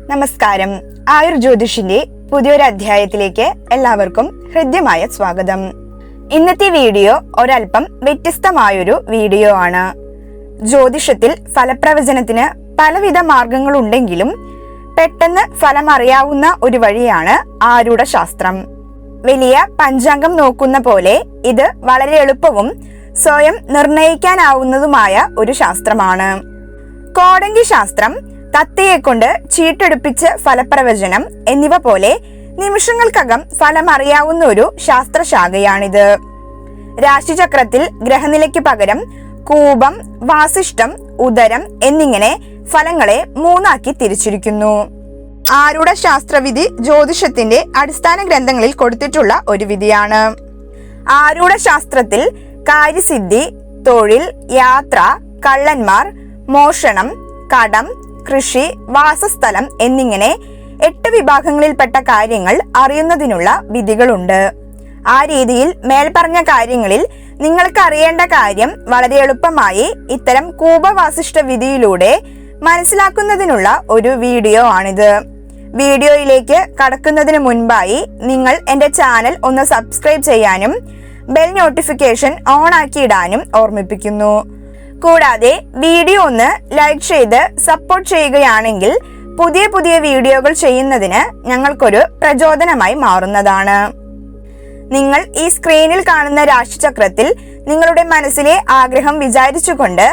നമസ്കാരം. ആയുർജ്യോതിഷിന്റെ പുതിയൊരു അധ്യായത്തിലേക്ക് എല്ലാവർക്കും ഹൃദ്യമായ സ്വാഗതം. ഇന്നത്തെ വീഡിയോ ഒരൽപ്പം വ്യത്യസ്തമായൊരു വീഡിയോ ആണ്. ജ്യോതിഷത്തിൽ ഫലപ്രവചനത്തിന് പലവിധ മാർഗങ്ങളുണ്ടെങ്കിലും പെട്ടെന്ന് ഫലം അറിയാവുന്ന ഒരു വഴിയാണ് ആരൂഢ ശാസ്ത്രം. വലിയ പഞ്ചാംഗം നോക്കുന്ന പോലെ ഇത് വളരെ എളുപ്പവും സ്വയം നിർണയിക്കാനാവുന്നതുമായ ഒരു ശാസ്ത്രമാണ്. കോടങ്കി ശാസ്ത്രം, തത്തയെ കൊണ്ട് ചീട്ടെടുപ്പിച്ച് ഫലപ്രവചനം എന്നിവ പോലെ നിമിഷങ്ങൾക്കകം ഫലം അറിയാവുന്ന ഒരു ശാസ്ത്രശാഖയാണിത്. രാശിചക്രത്തിൽ ഗ്രഹനിലയ്ക്ക് പകരം കൂപം, വാസിഷ്ഠം, ഉദരം എന്നിങ്ങനെ ഫലങ്ങളെ മൂന്നാക്കി തിരിച്ചിരിക്കുന്നു. ആരൂഢ ശാസ്ത്രവിധി ജ്യോതിഷത്തിന്റെ അടിസ്ഥാന ഗ്രന്ഥങ്ങളിൽ കൊടുത്തിട്ടുള്ള ഒരു വിധിയാണ്. ആരൂഢ ശാസ്ത്രത്തിൽ കാര്യസിദ്ധി, തൊഴിൽ, യാത്ര, കള്ളന്മാർ, മോഷണം, കടം, കൃഷി, വാസസ്ഥലം എന്നിങ്ങനെ 8 വിഭാഗങ്ങളിൽപ്പെട്ട കാര്യങ്ങൾ അറിയുന്നതിനുള്ള വിധികളുണ്ട്. ആ രീതിയിൽ മേൽപ്പറഞ്ഞ കാര്യങ്ങളിൽ നിങ്ങൾക്ക് അറിയേണ്ട കാര്യം വളരെ എളുപ്പമായി ഇത്തരം കൂപവാസിഷ്ഠ വിധിയിലൂടെ മനസ്സിലാക്കുന്നതിനുള്ള ഒരു വീഡിയോ ആണിത്. വീഡിയോയിലേക്ക് കടക്കുന്നതിന് മുൻപായി നിങ്ങൾ എൻ്റെ ചാനൽ ഒന്ന് സബ്സ്ക്രൈബ് ചെയ്യാനും ബെൽ നോട്ടിഫിക്കേഷൻ ഓൺ ആക്കിയിടാനും ഓർമ്മിപ്പിക്കുന്നു. കൂടാതെ വീഡിയോ ഒന്ന് ലൈക്ക് ചെയ്ത് സപ്പോർട്ട് ചെയ്യുകയാണെങ്കിൽ പുതിയ പുതിയ വീഡിയോകൾ ചെയ്യുന്നതിന് ഞങ്ങൾക്കൊരു പ്രചോദനമായി മാറുന്നതാണ്. നിങ്ങൾ ഈ സ്ക്രീനിൽ കാണുന്ന രാശിചക്രത്തിൽ നിങ്ങളുടെ മനസ്സിലെ ആഗ്രഹം വിചാരിച്ചുകൊണ്ട്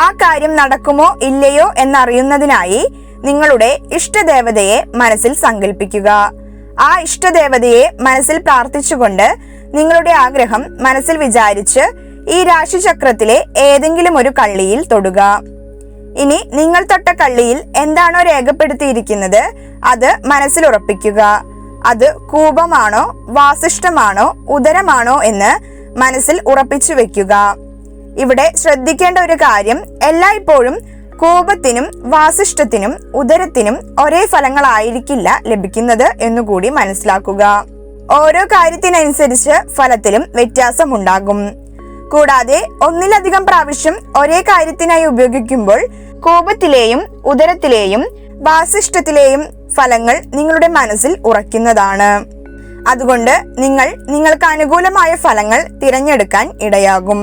ആ കാര്യം നടക്കുമോ ഇല്ലയോ എന്നറിയുന്നതിനായി നിങ്ങളുടെ ഇഷ്ടദേവതയെ മനസ്സിൽ സങ്കല്പിക്കുക. ആ ഇഷ്ടദേവതയെ മനസ്സിൽ പ്രാർത്ഥിച്ചുകൊണ്ട് നിങ്ങളുടെ ആഗ്രഹം മനസ്സിൽ വിചാരിച്ച് ഈ രാശിചക്രത്തിലെ ഏതെങ്കിലും ഒരു കള്ളിയിൽ തൊടുക. ഇനി നിങ്ങൾ തൊട്ട കള്ളിയിൽ എന്താണോ രേഖപ്പെടുത്തിയിരിക്കുന്നത് അത് മനസ്സിൽ ഉറപ്പിക്കുക. അത് കൂപമാണോ, വാസിഷ്ഠമാണോ, ഉദരമാണോ എന്ന് മനസ്സിൽ ഉറപ്പിച്ചു വെക്കുക. ഇവിടെ ശ്രദ്ധിക്കേണ്ട ഒരു കാര്യം, എല്ലായ്പ്പോഴും കൂപത്തിനും വാസിഷ്ഠത്തിനും ഉദരത്തിനും ഒരേ ഫലങ്ങളായിരിക്കില്ല ലഭിക്കുന്നത് എന്നുകൂടി മനസ്സിലാക്കുക. ഓരോ കാര്യത്തിനനുസരിച്ച് ഫലത്തിലും വ്യത്യാസമുണ്ടാകും. കൂടാതെ ഒന്നിലധികം പ്രാവശ്യം ഒരേ കാര്യത്തിനായി ഉപയോഗിക്കുമ്പോൾ കൂപത്തിലെയും ഉദരത്തിലെയും വാസിഷ്ഠത്തിലെയും ഫലങ്ങൾ നിങ്ങളുടെ മനസ്സിൽ ഉറയ്ക്കുന്നതാണ്. അതുകൊണ്ട് നിങ്ങൾക്ക് അനുകൂലമായ ഫലങ്ങൾ തിരഞ്ഞെടുക്കാൻ ഇടയാകും.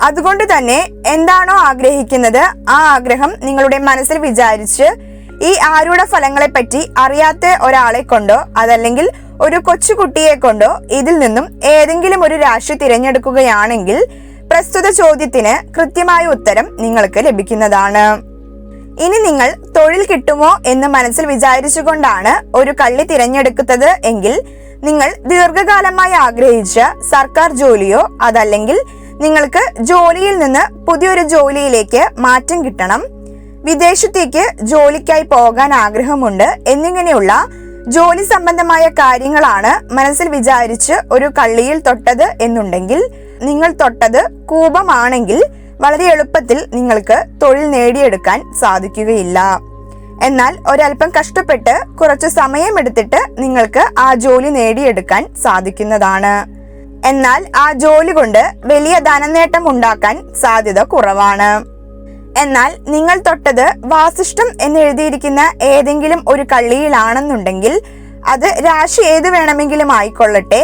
അതുകൊണ്ട് തന്നെ എന്താണോ ആഗ്രഹിക്കുന്നത് ആ ആഗ്രഹം നിങ്ങളുടെ മനസ്സിൽ വിചാരിച്ച് ഈ ആരൂഢ ഫലങ്ങളെ പറ്റി അറിയാത്ത ഒരാളെ കൊണ്ടോ അതല്ലെങ്കിൽ ഒരു കൊച്ചുകുട്ടിയെ കൊണ്ടോ ഇതിൽ നിന്നും ഏതെങ്കിലും ഒരു രാശി തിരഞ്ഞെടുക്കുകയാണെങ്കിൽ പ്രസ്തുത ചോദ്യത്തിന് കൃത്യമായ ഉത്തരം നിങ്ങൾക്ക് ലഭിക്കുന്നതാണ്. ഇനി നിങ്ങൾ തൊഴിൽ കിട്ടുമോ എന്ന് മനസ്സിൽ വിചാരിച്ചുകൊണ്ടാണ് ഒരു കള്ളി തിരഞ്ഞെടുക്കുന്നത് എങ്കിൽ നിങ്ങൾ ദീർഘകാലമായി ആഗ്രഹിച്ച സർക്കാർ ജോലിയോ അതല്ലെങ്കിൽ നിങ്ങൾക്ക് ജോലിയിൽ നിന്ന് പുതിയൊരു ജോലിയിലേക്ക് മാറ്റം കിട്ടണം, വിദേശത്തേക്ക് ജോലിക്കായി പോകാൻ ആഗ്രഹമുണ്ട് എന്നിങ്ങനെയുള്ള ജോലി സംബന്ധമായ കാര്യങ്ങളാണ് മനസ്സിൽ വിചാരിച്ച് ഒരു കള്ളിയിൽ തൊട്ടത് എന്നുണ്ടെങ്കിൽ നിങ്ങൾ തൊട്ടത് കൂപമാണെങ്കിൽ വളരെ എളുപ്പത്തിൽ നിങ്ങൾക്ക് തൊഴിൽ നേടിയെടുക്കാൻ സാധിക്കുകയില്ല. എന്നാൽ ഒരൽപ്പം കഷ്ടപ്പെട്ട് കുറച്ച് സമയമെടുത്തിട്ട് നിങ്ങൾക്ക് ആ ജോലി നേടിയെടുക്കാൻ സാധിക്കുന്നതാണ്. എന്നാൽ ആ ജോലി കൊണ്ട് വലിയ ധനനേട്ടം ഉണ്ടാക്കാൻ സാധ്യത കുറവാണ്. എന്നാൽ നിങ്ങൾ തൊട്ടത് വാസിഷ്ഠം എന്നെഴുതിയിരിക്കുന്ന ഏതെങ്കിലും ഒരു കള്ളിയിലാണെന്നുണ്ടെങ്കിൽ അത് രാശി ഏത് വേണമെങ്കിലും ആയിക്കൊള്ളട്ടെ,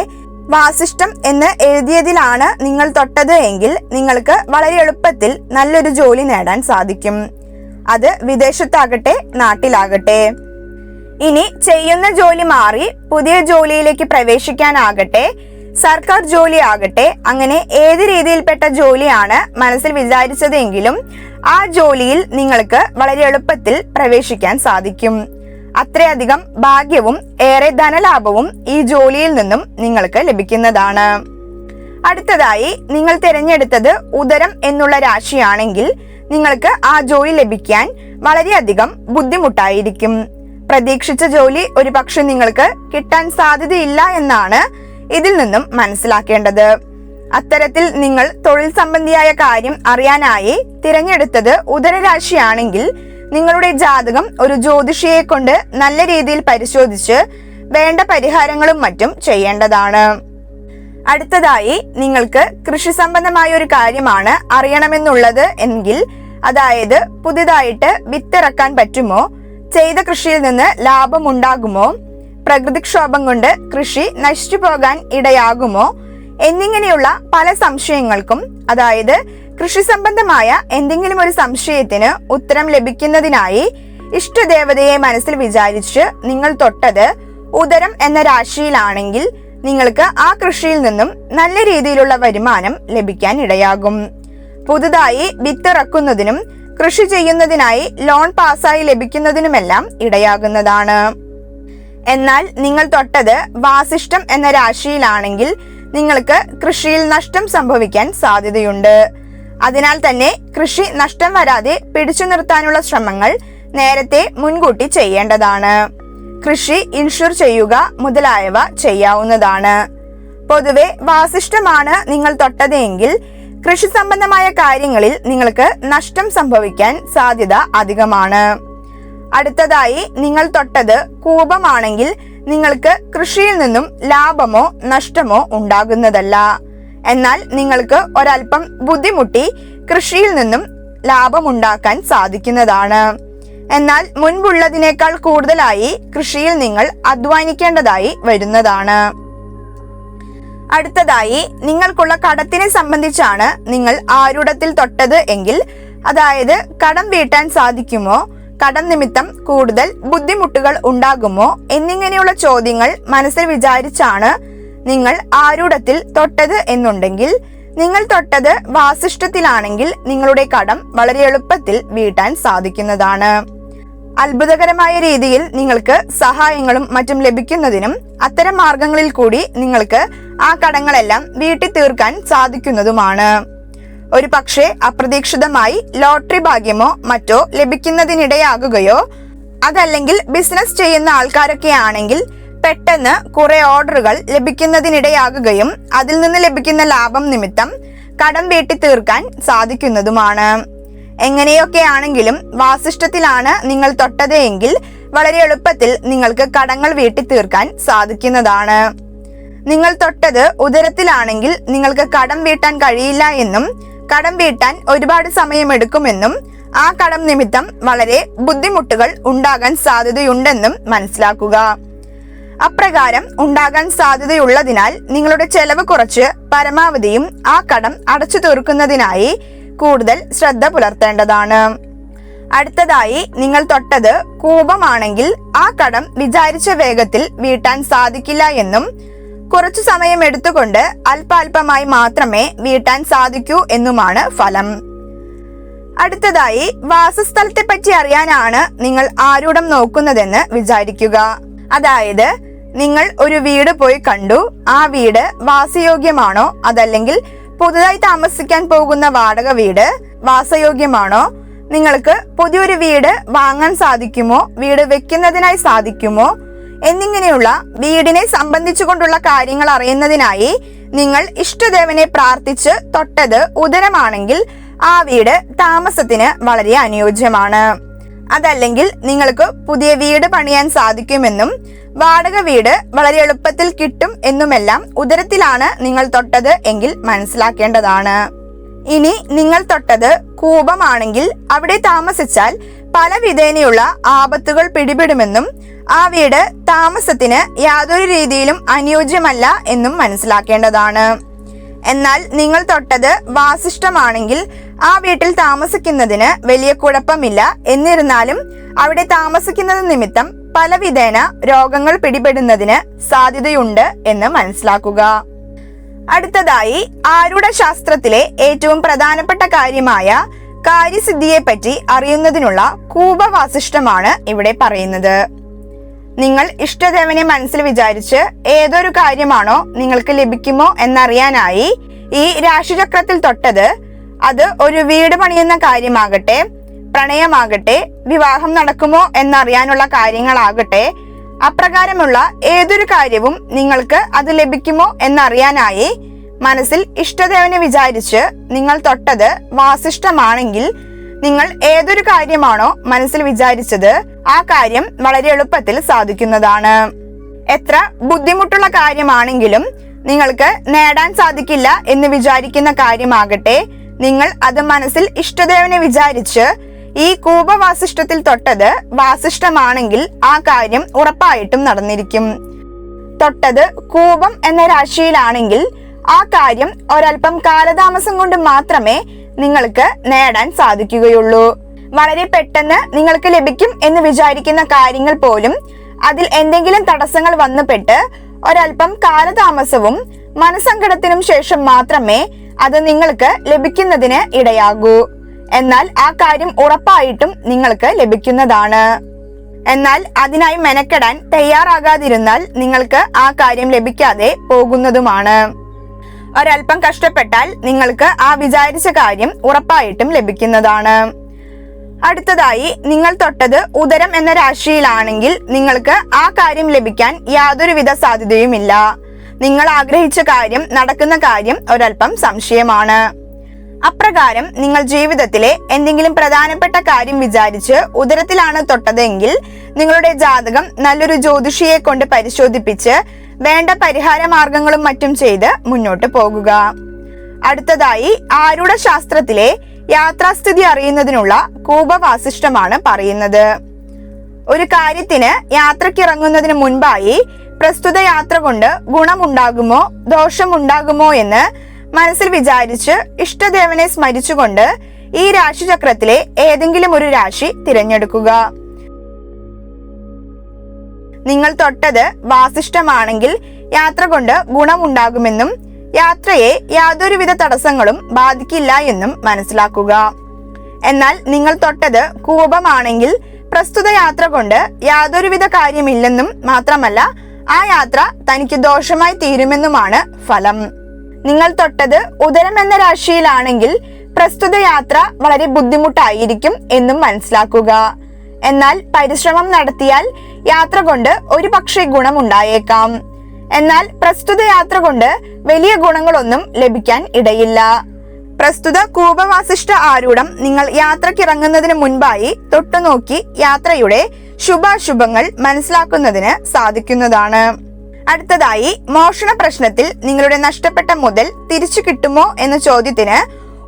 വാസിഷ്ഠം എന്ന് എഴുതിയതിലാണ് നിങ്ങൾ തൊട്ടത് എങ്കിൽ നിങ്ങൾക്ക് വളരെ എളുപ്പത്തിൽ നല്ലൊരു ജോലി നേടാൻ സാധിക്കും. അത് വിദേശത്താകട്ടെ നാട്ടിലാകട്ടെ. ഇനി ചെയ്യുന്ന ജോലി മാറി പുതിയ ജോലിയിലേക്ക് പ്രവേശിക്കാനാകട്ടെ, സർക്കാർ ജോലി ആകട്ടെ, അങ്ങനെ ഏത് രീതിയിൽപ്പെട്ട ജോലിയാണ് മനസ്സിൽ വിചാരിച്ചതെങ്കിലും ആ ജോലിയിൽ നിങ്ങൾക്ക് വളരെ എളുപ്പത്തിൽ പ്രവേശിക്കാൻ സാധിക്കും. അത്രയധികം ഭാഗ്യവും ഏറെ ധനലാഭവും ഈ ജോലിയിൽ നിന്നും നിങ്ങൾക്ക് ലഭിക്കുന്നതാണ്. അടുത്തതായി നിങ്ങൾ തിരഞ്ഞെടുത്തത് ഉദരം എന്നുള്ള രാശിയാണെങ്കിൽ നിങ്ങൾക്ക് ആ ജോലി ലഭിക്കാൻ വളരെയധികം ബുദ്ധിമുട്ടായിരിക്കും. പ്രതീക്ഷിച്ച ജോലി ഒരു പക്ഷെ നിങ്ങൾക്ക് കിട്ടാൻ സാധ്യതയില്ല എന്നാണ് ഇതിൽ നിന്നും മനസ്സിലാക്കേണ്ടത്. അത്തരത്തിൽ നിങ്ങൾ തൊഴിൽ സംബന്ധിയായ കാര്യം അറിയാനായി തിരഞ്ഞെടുത്തത് ഉദരരാശിയാണെങ്കിൽ നിങ്ങളുടെ ജാതകം ഒരു ജ്യോതിഷിയെ കൊണ്ട് നല്ല രീതിയിൽ പരിശോധിച്ച് വേണ്ട പരിഹാരങ്ങളും മറ്റും ചെയ്യേണ്ടതാണ്. അടുത്തതായി നിങ്ങൾക്ക് കൃഷി സംബന്ധമായ ഒരു കാര്യമാണ് അറിയണമെന്നുള്ളത് എങ്കിൽ, അതായത് പുതിയതായിട്ട് വിത്തിറക്കാൻ പറ്റുമോ, ചെയ്ത കൃഷിയിൽ നിന്ന് ലാഭം ഉണ്ടാകുമോ, പ്രകൃതിക്ഷോഭം കൊണ്ട് കൃഷി നശിച്ചു പോകാൻ ഇടയാകുമോ എന്നിങ്ങനെയുള്ള പല സംശയങ്ങൾക്കും, അതായത് കൃഷി സംബന്ധമായ എന്തെങ്കിലും ഒരു സംശയത്തിന് ഉത്തരം ലഭിക്കുന്നതിനായി ഇഷ്ടദേവതയെ മനസ്സിൽ വിചാരിച്ച് നിങ്ങൾ തൊട്ടത് ഉദരം എന്ന രാശിയിലാണെങ്കിൽ നിങ്ങൾക്ക് ആ കൃഷിയിൽ നിന്നും നല്ല രീതിയിലുള്ള വരുമാനം ലഭിക്കാൻ ഇടയാകും. പുതുതായി വിത്തിറക്കുന്നതിനും കൃഷി ചെയ്യുന്നതിനായി ലോൺ പാസ്സായി ലഭിക്കുന്നതിനുമെല്ലാം ഇടയാകുന്നതാണ്. എന്നാൽ നിങ്ങൾ തൊട്ടത് വാസിഷ്ഠം എന്ന രാശിയിലാണെങ്കിൽ നിങ്ങൾക്ക് കൃഷിയിൽ നഷ്ടം സംഭവിക്കാൻ സാധ്യതയുണ്ട്. അതിനാൽ തന്നെ കൃഷി നഷ്ടം വരാതെ പിടിച്ചു നിർത്താനുള്ള ശ്രമങ്ങൾ നേരത്തെ മുൻകൂട്ടി ചെയ്യേണ്ടതാണ്. കൃഷി ഇൻഷുർ ചെയ്യുക മുതലായവ ചെയ്യാവുന്നതാണ്. പൊതുവെ വാസിഷ്ഠമാണ് നിങ്ങൾ തൊട്ടതെങ്കിൽ കൃഷി സംബന്ധമായ കാര്യങ്ങളിൽ നിങ്ങൾക്ക് നഷ്ടം സംഭവിക്കാൻ സാധ്യത അധികമാണ്. അടുത്തതായി നിങ്ങൾ തൊട്ടത് കൂപമാണെങ്കിൽ നിങ്ങൾക്ക് കൃഷിയിൽ നിന്നും ലാഭമോ നഷ്ടമോ ഉണ്ടാകുന്നതല്ല. എന്നാൽ നിങ്ങൾക്ക് ഒരൽപ്പം ബുദ്ധിമുട്ടി കൃഷിയിൽ നിന്നും ലാഭമുണ്ടാക്കാൻ സാധിക്കുന്നതാണ്. എന്നാൽ മുൻപുള്ളതിനേക്കാൾ കൂടുതലായി കൃഷിയിൽ നിങ്ങൾ അധ്വാനിക്കേണ്ടതായി വരുന്നതാണ്. അടുത്തതായി നിങ്ങൾക്കുള്ള കടത്തിനെ സംബന്ധിച്ചാണ് നിങ്ങൾ ആരൂഢത്തിൽ തൊട്ടത് എങ്കിൽ, അതായത് കടം വീട്ടാൻ സാധിക്കുമോ, കടം നിമിത്തം കൂടുതൽ ബുദ്ധിമുട്ടുകൾ ഉണ്ടാകുമോ എന്നിങ്ങനെയുള്ള ചോദ്യങ്ങൾ മനസ്സിൽ വിചാരിച്ചാണ് നിങ്ങൾ ആരൂഢത്തിൽ തൊട്ടത് എന്നുണ്ടെങ്കിൽ, നിങ്ങൾ തൊട്ടത് വാസിഷ്ഠത്തിലാണെങ്കിൽ നിങ്ങളുടെ കടം വളരെ എളുപ്പത്തിൽ വീട്ടാൻ സാധിക്കുന്നതാണ്. അത്ഭുതകരമായ രീതിയിൽ നിങ്ങൾക്ക് സഹായങ്ങളും മറ്റും ലഭിക്കുന്നതിനും അത്തരം മാർഗങ്ങളിൽ കൂടി നിങ്ങൾക്ക് ആ കടങ്ങളെല്ലാം വീട്ടി തീർക്കാൻ സാധിക്കുന്നതുമാണ്. ഒരു പക്ഷേ അപ്രതീക്ഷിതമായി ലോട്ടറി ഭാഗ്യമോ മറ്റോ ലഭിക്കുന്നതിനിടയാകുകയോ, അതല്ലെങ്കിൽ ബിസിനസ് ചെയ്യുന്ന ആൾക്കാരൊക്കെ ആണെങ്കിൽ പെട്ടെന്ന് കുറെ ഓർഡറുകൾ ലഭിക്കുന്നതിനിടയാകുകയും അതിൽ നിന്ന് ലഭിക്കുന്ന ലാഭം നിമിത്തം കടം വീട്ടി തീർക്കാൻ സാധിക്കുന്നതുമാണ്. എങ്ങനെയൊക്കെ ആണെങ്കിലും വാസിഷ്ഠത്തിലാണ് നിങ്ങൾ തൊട്ടത് എങ്കിൽ വളരെ എളുപ്പത്തിൽ നിങ്ങൾക്ക് കടങ്ങൾ വീട്ടി തീർക്കാൻ സാധിക്കുന്നതാണ്. നിങ്ങൾ തൊട്ടത് ഉദരത്തിലാണെങ്കിൽ നിങ്ങൾക്ക് കടം വീട്ടാൻ കഴിയില്ല എന്നും കടം വീട്ടാൻ ഒരുപാട് സമയമെടുക്കുമെന്നും ആ കടം നിമിത്തം വളരെ ബുദ്ധിമുട്ടുകൾ ഉണ്ടാകാൻ സാധ്യതയുണ്ടെന്നും മനസ്സിലാക്കുക. അപ്രകാരം ഉണ്ടാകാൻ സാധ്യതയുള്ളതിനാൽ നിങ്ങളുടെ ചെലവ് കുറച്ച് പരമാവധിയും ആ കടം അടച്ചു തീർക്കുന്നതിനായി കൂടുതൽ ശ്രദ്ധ പുലർത്തേണ്ടതാണ്. അടുത്തതായി നിങ്ങൾ തൊട്ടത് കൂപമാണെങ്കിൽ ആ കടം വിചാരിച്ച വേഗത്തിൽ വീട്ടാൻ സാധിക്കില്ല എന്നും കുറച്ചു സമയം എടുത്തുകൊണ്ട് അല്പാൽപമായി മാത്രമേ വീട്ടാൻ സാധിക്കൂ എന്നുമാണ് ഫലം. അടുത്തതായി വാസസ്ഥലത്തെ പറ്റി അറിയാനാണ് നിങ്ങൾ ആരൂഢം നോക്കുന്നതെന്ന് വിചാരിക്കുക. അതായത് നിങ്ങൾ ഒരു വീട് പോയി കണ്ടു, ആ വീട് വാസയോഗ്യമാണോ, അതല്ലെങ്കിൽ പുതുതായി താമസിക്കാൻ പോകുന്ന വാടക വീട് വാസയോഗ്യമാണോ, നിങ്ങൾക്ക് പുതിയൊരു വീട് വാങ്ങാൻ സാധിക്കുമോ, വീട് വെക്കുന്നതിനായി സാധിക്കുമോ എന്നിങ്ങനെയുള്ള വീടിനെ സംബന്ധിച്ചുകൊണ്ടുള്ള കാര്യങ്ങൾ അറിയുന്നതിനായി നിങ്ങൾ ഇഷ്ടദേവനെ പ്രാർത്ഥിച്ച് തൊട്ടത് ഉദരമാണെങ്കിൽ ആ വീട് താമസത്തിന് വളരെ അനുയോജ്യമാണ്. അതല്ലെങ്കിൽ നിങ്ങൾക്ക് പുതിയ വീട് പണിയാൻ സാധിക്കുമെന്നും വാടക വീട് വളരെ എളുപ്പത്തിൽ കിട്ടും എന്നുമെല്ലാം ഉദരത്തിലാണ് നിങ്ങൾ തൊട്ടത് എങ്കിൽ മനസ്സിലാക്കേണ്ടതാണ്. ഇനി നിങ്ങൾ തൊട്ടത് കൂപമാണെങ്കിൽ അവിടെ താമസിച്ചാൽ പല വിധേനയുള്ള ആപത്തുകൾ പിടിപെടുമെന്നും ആ വീട് താമസത്തിന് യാതൊരു രീതിയിലും അനുയോജ്യമല്ല എന്നും മനസ്സിലാക്കേണ്ടതാണ്. എന്നാൽ നിങ്ങൾ തൊട്ടത് വാസിഷ്ഠമാണെങ്കിൽ ആ വീട്ടിൽ താമസിക്കുന്നതിന് വലിയ കുഴപ്പമില്ല. എന്നിരുന്നാലും അവിടെ താമസിക്കുന്നത് നിമിത്തം പല വിധേന രോഗങ്ങൾ പിടിപെടുന്നതിന് സാധ്യതയുണ്ട് എന്ന് മനസ്സിലാക്കുക. അടുത്തതായി ആരൂഢ ശാസ്ത്രത്തിലെ ഏറ്റവും പ്രധാനപ്പെട്ട കാര്യമായ കാര്യസിദ്ധിയെ പറ്റി അറിയുന്നതിനുള്ള കൂപവാസിഷ്ഠമാണ് ഇവിടെ പറയുന്നത്. നിങ്ങൾ ഇഷ്ടദേവനെ മനസ്സിൽ വിചാരിച്ച് ഏതൊരു കാര്യമാണോ നിങ്ങൾക്ക് ലഭിക്കുമോ എന്നറിയാനായി ഈ രാശിചക്രത്തിൽ തൊട്ടത്, അത് ഒരു വീട് പണിയുന്ന കാര്യമാകട്ടെ, പ്രണയമാകട്ടെ, വിവാഹം നടക്കുമോ എന്നറിയാനുള്ള കാര്യങ്ങളാകട്ടെ, അപ്രകാരമുള്ള ഏതൊരു കാര്യവും നിങ്ങൾക്ക് അത് ലഭിക്കുമോ എന്നറിയാനായി മനസ്സിൽ ഇഷ്ടദേവനെ വിചാരിച്ച് നിങ്ങൾ തൊട്ടത് വാസിഷ്ഠമാണെങ്കിൽ നിങ്ങൾ ഏതൊരു കാര്യമാണോ മനസ്സിൽ വിചാരിച്ചത് ആ കാര്യം വളരെ എളുപ്പത്തിൽ സാധിക്കുന്നതാണ്. എത്ര ബുദ്ധിമുട്ടുള്ള കാര്യമാണെങ്കിലും നിങ്ങൾക്ക് നേടാൻ സാധിക്കില്ല എന്ന് വിചാരിക്കുന്ന കാര്യമാകട്ടെ, നിങ്ങൾ അത് മനസ്സിൽ ഇഷ്ടദേവനെ വിചാരിച്ച് ഈ കൂപവാസിഷ്ടത്തിൽ തൊട്ടത് വാസിഷ്ടമാണെങ്കിൽ ആ കാര്യം ഉറപ്പായിട്ടും നടന്നിരിക്കും. തൊട്ടത് കൂപം എന്ന രാശിയിലാണെങ്കിൽ ആ കാര്യം ഒരൽപ്പം കാലതാമസം കൊണ്ട് മാത്രമേ നിങ്ങൾക്ക് നേടാൻ സാധിക്കുകയുള്ളൂ. വളരെ പെട്ടെന്ന് നിങ്ങൾക്ക് ലഭിക്കും എന്ന് വിചാരിക്കുന്ന കാര്യങ്ങൾ പോലും അതിൽ എന്തെങ്കിലും തടസ്സങ്ങൾ വന്നുപെട്ട് ഒരൽപ്പം കാലതാമസവും മനസ്സങ്കടത്തിനും ശേഷം മാത്രമേ അത് നിങ്ങൾക്ക് ലഭിക്കുന്നതിന് ഇടയാകൂ. എന്നാൽ ആ കാര്യം ഉറപ്പായിട്ടും നിങ്ങൾക്ക് ലഭിക്കുന്നതാണ്. എന്നാൽ അതിനായി മെനക്കെടാൻ തയ്യാറാകാതിരുന്നാൽ നിങ്ങൾക്ക് ആ കാര്യം ലഭിക്കാതെ പോകുന്നതുമാണ്. ഒരൽപ്പം കഷ്ടപ്പെട്ടാൽ നിങ്ങൾക്ക് ആ വിചാരിച്ച കാര്യം ഉറപ്പായിട്ടും ലഭിക്കുന്നതാണ്. അടുത്തതായി നിങ്ങൾ തൊട്ടത് ഉദരം എന്ന രാശിയിലാണെങ്കിൽ നിങ്ങൾക്ക് ആ കാര്യം ലഭിക്കാൻ യാതൊരുവിധ സാധ്യതയുമില്ല. നിങ്ങൾ ആഗ്രഹിച്ച കാര്യം നടക്കുന്ന കാര്യം ഒരൽപ്പം സംശയമാണ്. അപ്രകാരം നിങ്ങൾ ജീവിതത്തിലെ എന്തെങ്കിലും പ്രധാനപ്പെട്ട കാര്യം വിചാരിച്ച് ഉദരത്തിലാണ് തൊട്ടതെങ്കിൽ നിങ്ങളുടെ ജാതകം നല്ലൊരു ജ്യോതിഷിയെ കൊണ്ട് പരിശോധിപ്പിച്ച് വേണ്ട പരിഹാര മാർഗങ്ങളും മറ്റും ചെയ്ത് മുന്നോട്ട് പോകുക. അടുത്തതായി ആരൂഢ ശാസ്ത്രത്തിലെ യാത്രാസ്ഥിതി അറിയുന്നതിനുള്ള കൂപവാസിഷ്ടമാണ് പറയുന്നത്. ഒരു കാര്യത്തിന് യാത്രക്കിറങ്ങുന്നതിന് മുൻപായി പ്രസ്തുത യാത്ര കൊണ്ട് ഗുണമുണ്ടാകുമോ ദോഷമുണ്ടാകുമോ എന്ന് മനസ്സിൽ വിചാരിച്ച് ഇഷ്ടദേവനെ സ്മരിച്ചുകൊണ്ട് ഈ രാശിചക്രത്തിലെ ഏതെങ്കിലും ഒരു രാശി തിരഞ്ഞെടുക്കുക. നിങ്ങൾ തൊട്ടത് വാസിഷ്ടമാണെങ്കിൽ യാത്ര കൊണ്ട് ഗുണമുണ്ടാകുമെന്നും യാത്രയെ യാതൊരുവിധ തടസ്സങ്ങളും ബാധിക്കില്ല എന്നും മനസ്സിലാക്കുക. എന്നാൽ നിങ്ങൾ തൊട്ടത് കൂപമാണെങ്കിൽ പ്രസ്തുത യാത്ര കൊണ്ട് യാതൊരുവിധ കാര്യമില്ലെന്നും മാത്രമല്ല ആ യാത്ര തനിക്ക് ദോഷമായി തീരുമെന്നുമാണ് ഫലം. നിങ്ങൾ തൊട്ടത് ഉദരം എന്ന രാശിയിലാണെങ്കിൽ പ്രസ്തുത യാത്ര വളരെ ബുദ്ധിമുട്ടായിരിക്കും എന്നും മനസ്സിലാക്കുക. എന്നാൽ പരിശ്രമം നടത്തിയാൽ യാത്ര കൊണ്ട് ഒരു പക്ഷേ ഗുണമുണ്ടായേക്കാം. എന്നാൽ പ്രസ്തുത യാത്ര കൊണ്ട് വലിയ ഗുണങ്ങളൊന്നും ലഭിക്കാൻ ഇടയില്ല. പ്രസ്തുത കൂപവാസിഷ്ട ആരൂഢം നിങ്ങൾ യാത്രക്കിറങ്ങുന്നതിന് മുൻപായി തൊട്ടുനോക്കി യാത്രയുടെ ശുഭാശുഭങ്ങൾ മനസ്സിലാക്കുന്നതിന് സാധിക്കുന്നതാണ്. അടുത്തതായി മോഷണ പ്രശ്നത്തിൽ നിങ്ങളുടെ നഷ്ടപ്പെട്ട മുതൽ തിരിച്ചു കിട്ടുമോ എന്ന ചോദ്യത്തിന്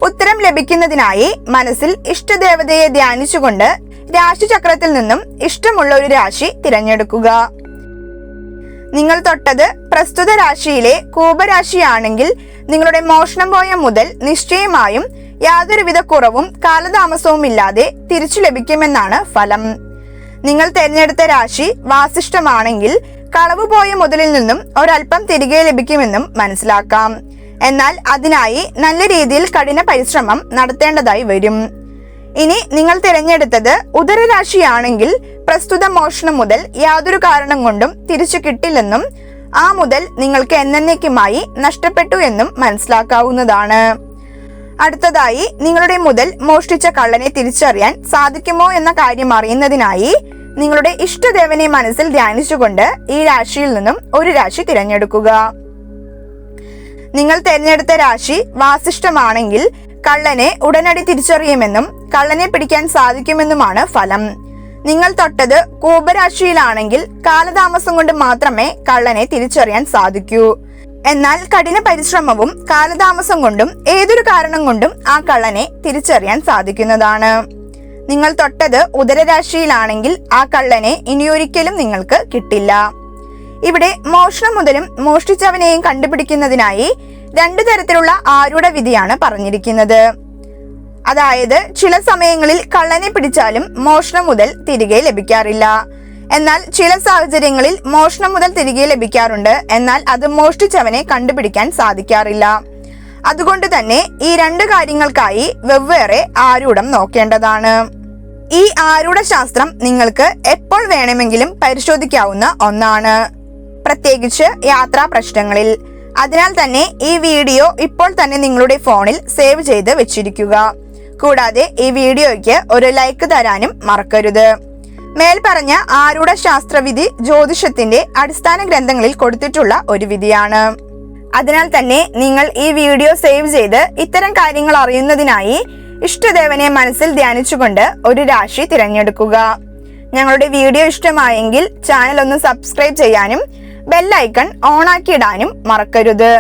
ഉത്തരം ലഭിക്കുന്നതിനായി മനസ്സിൽ ഇഷ്ടദേവതയെ ധ്യാനിച്ചുകൊണ്ട് രാശിചക്രത്തിൽ നിന്നും ഇഷ്ടമുള്ള ഒരു രാശി തിരഞ്ഞെടുക്കുക. നിങ്ങൾ തൊട്ടത് പ്രസ്തുത രാശിയിലെ കൂപരാശിയാണെങ്കിൽ നിങ്ങളുടെ മോഷണം പോയ മുതൽ നിശ്ചയമായും യാതൊരുവിധ കുറവും കാലതാമസവും ഇല്ലാതെ തിരിച്ചു ലഭിക്കുമെന്നാണ് ഫലം. നിങ്ങൾ തിരഞ്ഞെടുത്ത രാശി വാസിഷ്ടമാണെങ്കിൽ കളവ് പോയ മുതലിൽ നിന്നും ഒരൽപ്പം തിരികെ ലഭിക്കുമെന്നും മനസ്സിലാക്കാം. എന്നാൽ അതിനായി നല്ല രീതിയിൽ കഠിന പരിശ്രമം നടത്തേണ്ടതായി വരും. ഇനി നിങ്ങൾ തിരഞ്ഞെടുത്തത് ഉദരരാശിയാണെങ്കിൽ പ്രസ്തുത മോഷണം മുതൽ യാതൊരു കാരണം കൊണ്ടും തിരിച്ചു കിട്ടില്ലെന്നും ആ മുതൽ നിങ്ങൾക്ക് എന്നേക്കുമായി നഷ്ടപ്പെട്ടു എന്നും മനസ്സിലാക്കാവുന്നതാണ്. അടുത്തതായി നിങ്ങളുടെ മുതൽ മോഷ്ടിച്ച കള്ളനെ തിരിച്ചറിയാൻ സാധിക്കുമോ എന്ന കാര്യം അറിയുന്നതിനായി നിങ്ങളുടെ ഇഷ്ടദേവനെ മനസ്സിൽ ധ്യാനിച്ചുകൊണ്ട് ഈ രാശിയിൽ നിന്നും ഒരു രാശി തിരഞ്ഞെടുക്കുക. നിങ്ങൾ തിരഞ്ഞെടുത്ത രാശി വാസിഷ്ടമാണെങ്കിൽ കള്ളനെ ഉടനടി തിരിച്ചറിയുമെന്നും കള്ളനെ പിടിക്കാൻ സാധിക്കുമെന്നുമാണ് ഫലം. നിങ്ങൾ തൊട്ടത് കൂപരാശിയിലാണെങ്കിൽ കാലതാമസം കൊണ്ട് മാത്രമേ കള്ളനെ തിരിച്ചറിയാൻ സാധിക്കൂ. എന്നാൽ കഠിന പരിശ്രമവും കാലതാമസം കൊണ്ടും ഏതൊരു കാരണം കൊണ്ടും ആ കള്ളനെ തിരിച്ചറിയാൻ സാധിക്കുന്നതാണ്. നിങ്ങൾ തൊട്ടത് ഉദരരാശിയിലാണെങ്കിൽ ആ കള്ളനെ ഇനിയൊരിക്കലും നിങ്ങൾക്ക് കിട്ടില്ല. ഇവിടെ മോഷണം മുതലും മോഷ്ടിച്ചവനെയും കണ്ടുപിടിക്കുന്നതിനായി രണ്ടു തരത്തിലുള്ള ആരൂഢ വിധിയാണ് പറഞ്ഞിരിക്കുന്നത്. അതായത് ചില സമയങ്ങളിൽ കള്ളനെ പിടിച്ചാലും മോഷണം മുതൽ തിരികെ ലഭിക്കാറില്ല. എന്നാൽ ചില സാഹചര്യങ്ങളിൽ മോഷണം മുതൽ തിരികെ ലഭിക്കാറുണ്ട്. എന്നാൽ അത് മോഷ്ടിച്ചവനെ കണ്ടുപിടിക്കാൻ സാധിക്കാറില്ല. അതുകൊണ്ട് തന്നെ ഈ രണ്ട് കാര്യങ്ങൾക്കായി വെവ്വേറെ ആരൂഢം നോക്കേണ്ടതാണ്. ഈ ആരൂഢ ശാസ്ത്രം നിങ്ങൾക്ക് എപ്പോൾ വേണമെങ്കിലും പരിശോധിക്കാവുന്ന ഒന്നാണ്, പ്രത്യേകിച്ച് യാത്രാ പ്രശ്നങ്ങളിൽ. അതിനാൽ തന്നെ ഈ വീഡിയോ ഇപ്പോൾ തന്നെ നിങ്ങളുടെ ഫോണിൽ സേവ് ചെയ്ത് വെച്ചിരിക്കുക. കൂടാതെ ഈ വീഡിയോയ്ക്ക് ഒരു ലൈക്ക് തരാനും മറക്കരുത്. മേൽപ്പറഞ്ഞ ആരൂഢ ശാസ്ത്രവിധി ജ്യോതിഷത്തിന്റെ അടിസ്ഥാന ഗ്രന്ഥങ്ങളിൽ കൊടുത്തിട്ടുള്ള ഒരു വിധിയാണ്. അതിനാൽ തന്നെ നിങ്ങൾ ഈ വീഡിയോ സേവ് ചെയ്ത് ഇത്തരം കാര്യങ്ങൾ അറിയുന്നതിനായി ഇഷ്ടദേവനെ മനസ്സിൽ ധ്യാനിച്ചുകൊണ്ട് ഒരു രാശി തിരഞ്ഞെടുക്കുക. ഞങ്ങളുടെ വീഡിയോ ഇഷ്ടമായെങ്കിൽ ചാനൽ ഒന്ന് സബ്സ്ക്രൈബ് ചെയ്യാനും ബെല്ലൈക്കൺ ഓണാക്കിയിടാനും മറക്കരുത്.